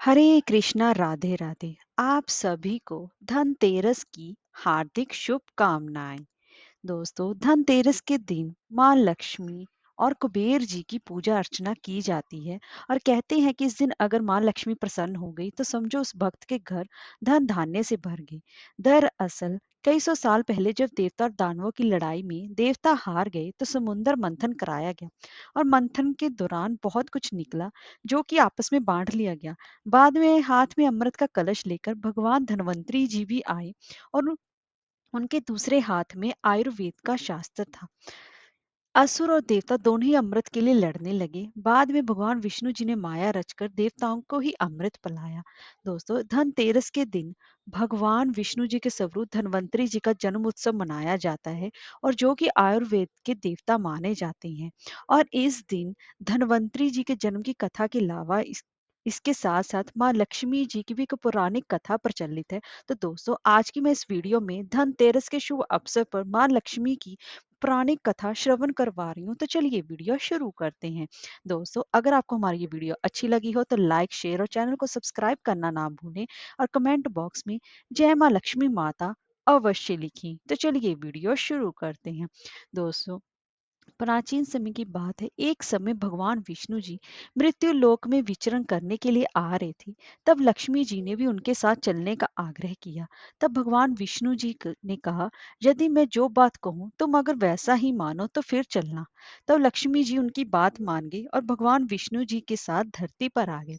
हरे कृष्णा राधे राधे। आप सभी को धनतेरस की हार्दिक शुभकामनाएं। दोस्तों, धनतेरस के दिन माँ लक्ष्मी और कुबेर जी की पूजा अर्चना की जाती है और कहते हैं कि इस दिन अगर माँ लक्ष्मी प्रसन्न हो गई तो समझो उस भक्त के घर धन धान्य से भर गई। दरअसल कई सौ साल पहले जब देवता और दानवों की लड़ाई में देवता हार गए तो समुद्र मंथन कराया गया और मंथन के दौरान बहुत कुछ निकला जो कि आपस में बांट लिया गया। बाद में हाथ में अमृत का कलश लेकर भगवान धन्वंतरी जी भी आए और उनके दूसरे हाथ में आयुर्वेद का शास्त्र था। असुर और देवता दोनों ही अमृत के लिए लड़ने लगे। बाद में भगवान विष्णु जी ने माया रचकर देवताओं को ही अमृत पिलाया। दोस्तों, धनतेरस के दिन भगवान विष्णु जी के स्वरूप धन्वंतरी जी का जन्म उत्सव मनाया जाता है और जो कि आयुर्वेद के देवता माने जाते हैं। और इस दिन धन्वंतरी जी के जन्म की कथा के अलावा इसके साथ साथ माँ लक्ष्मी जी की भी एक पौराणिक कथा प्रचलित है। तो दोस्तों, आज की मैं इस वीडियो में धनतेरस के शुभ अवसर पर माँ लक्ष्मी की पुरानी कथा श्रवण करवा रही हूँ। तो चलिए वीडियो शुरू करते हैं। दोस्तों, अगर आपको हमारी ये वीडियो अच्छी लगी हो तो लाइक शेयर और चैनल को सब्सक्राइब करना ना भूलें और कमेंट बॉक्स में जय माँ लक्ष्मी माता अवश्य लिखें। तो चलिए वीडियो शुरू करते हैं। दोस्तों, प्राचीन समय की बात है। एक समय भगवान विष्णु जी मृत्यु लोक में विचरण करने के लिए आ रहे थे। तब लक्ष्मी जी ने भी उनके साथ चलने का आग्रह किया। तब भगवान विष्णु जी ने कहा, यदि मैं जो बात कहूँ तुम अगर वैसा ही मानो तो फिर चलना। तब लक्ष्मी जी उनकी बात मान गई और भगवान विष्णु जी के साथ धरती पर आ गए।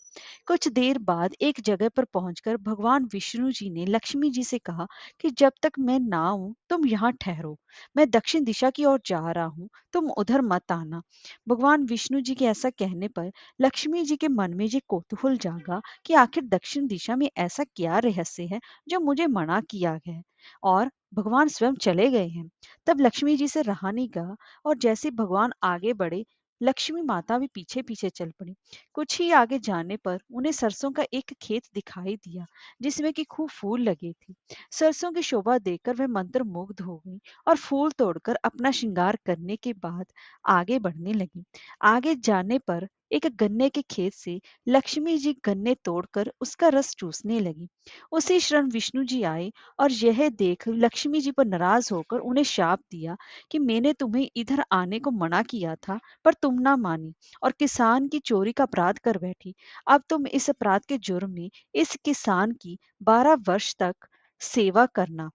कुछ देर बाद एक जगह पर पहुंचकर भगवान विष्णु जी ने लक्ष्मी जी से कहा कि जब तक मैं ना आऊं तुम यहाँ ठहरो। मैं दक्षिण दिशा की ओर जा रहा हूँ, तुम उधर मत आना। भगवान विष्णु जी के ऐसा कहने पर लक्ष्मी जी के मन में ये कौतूहल जागा कि आखिर दक्षिण दिशा में ऐसा क्या रहस्य है जो मुझे मना किया गया है। और भगवान स्वयं चले गए हैं। तब लक्ष्मी जी से रहा नहीं गया और जैसे भगवान आगे बढ़े, लक्ष्मी माता भी पीछे पीछे चल पड़ी। कुछ ही आगे जाने पर उन्हें सरसों का एक खेत दिखाई दिया जिसमें कि खूब फूल लगे थे। सरसों की शोभा देखकर वह मंत्रमुग्ध हो गई और फूल तोड़कर अपना श्रृंगार करने के बाद आगे बढ़ने लगी। आगे जाने पर एक गन्ने के खेत से लक्ष्मी जी गन्ने तोड़कर उसका रस चूसने लगी। उसी क्षण विष्णु जी आए और यह देख लक्ष्मी जी पर नाराज होकर उन्हें शाप दिया कि मैंने तुम्हें इधर आने को मना किया था पर तुम ना मानी और किसान की चोरी का अपराध कर बैठी। अब तुम इस अपराध के जुर्म में इस किसान की 12 वर्ष तक सेवा करना।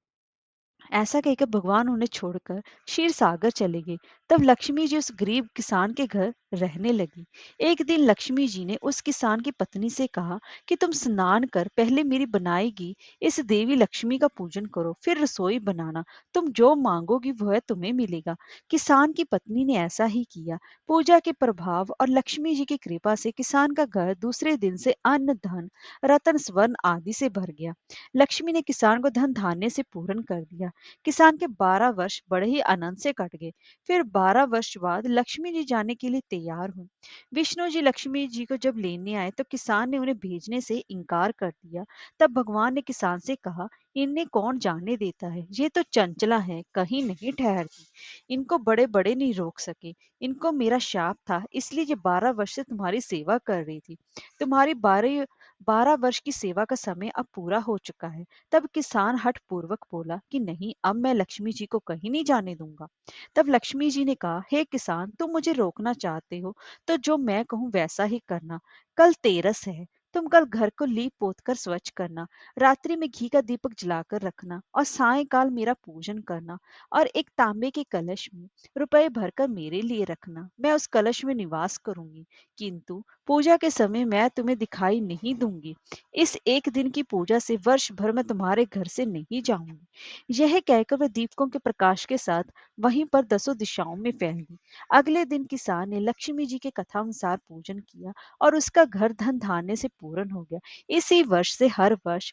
ऐसा कहकर भगवान उन्हें छोड़कर क्षीर सागर चले गए। तब लक्ष्मी जी उस गरीब किसान के घर रहने लगी। एक दिन लक्ष्मी जी ने उस किसान की पत्नी से कहा कि तुम स्नान कर पहले मेरी बनाएगी इस देवी लक्ष्मी का पूजन करो, फिर रसोई बनाना। तुम जो मांगोगी वह तुम्हें मिलेगा। किसान की पत्नी ने ऐसा ही किया। पूजा के प्रभाव और लक्ष्मी जी की कृपा से किसान का घर दूसरे दिन से अन्न धन रत्न स्वर्ण आदि से भर गया। लक्ष्मी ने किसान को धन धान्य से पूर्ण कर दिया। किसान के 12 वर्ष बड़े ही आनंद से कट गए। फिर 12 वर्ष बाद लक्ष्मी जी जाने के लिए तैयार हुई। विष्णु जी लक्ष्मी जी को जब लेने आए तो किसान ने उन्हें भेजने से इनकार कर दिया। तब भगवान ने किसान से कहा, इन्हें कौन जाने देता है, ये तो चंचला है, कहीं नहीं ठहरती। इनको बड़े बड़े नहीं रोक सके। इनको मेरा शाप था, इसलिए ये 12 वर्ष से तुम्हारी सेवा कर रही थी। तुम्हारी 12 वर्ष की सेवा का समय अब पूरा हो चुका है। तब किसान हठ पूर्वक बोला कि नहीं, अब मैं लक्ष्मी जी को कहीं नहीं जाने दूंगा। तब लक्ष्मी जी ने कहा, हे किसान, तुम मुझे रोकना चाहते हो तो जो मैं कहूँ वैसा ही करना। कल तेरस है। तुम कल घर को लीप पोत कर स्वच्छ करना, रात्रि में घी का दीपक जलाकर रखना और सायंकाल मेरा पूजन करना। और एक तांबे के कलश में रुपए भरकर मेरे लिए रखना। मैं उस कलश में निवास करूंगी, किंतु पूजा के समय मैं तुम्हें दिखाई नहीं दूंगी। इस एक दिन की पूजा से वर्ष भर मैं तुम्हारे घर से नहीं जाऊंगी। यह कहकर वह दीपकों के प्रकाश के साथ वहीं पर दसों दिशाओं में फैल गई। अगले दिन किसान ने लक्ष्मी जी के कथा अनुसार पूजन किया और उसका घर धन धान्य से पूर्ण हो गया। इसी वर्ष से हर वर्ष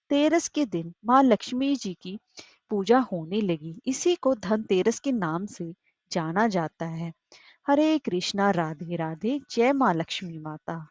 तेरस के दिन माँ लक्ष्मी जी की पूजा होने लगी। इसी को धनतेरस के नाम से जाना जाता है। हरे कृष्णा राधे राधे। जय माँ लक्ष्मी माता।